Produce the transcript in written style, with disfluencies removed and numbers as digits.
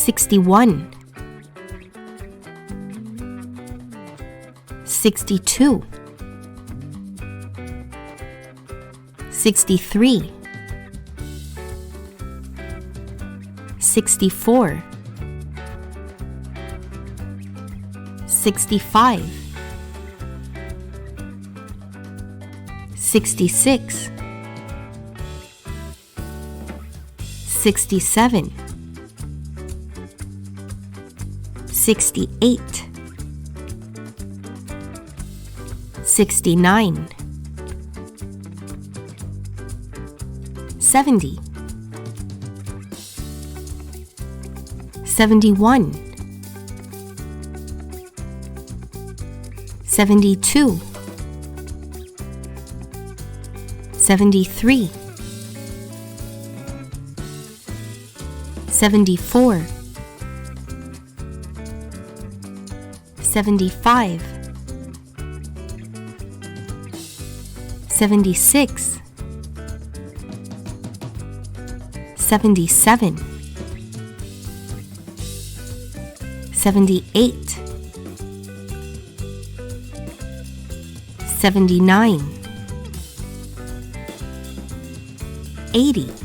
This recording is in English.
61, 62, 63, 64, 65, 66, 67, 68, 69, 70, 71, 72, 73, 74, 75, 76, 77, 78, 79, 80,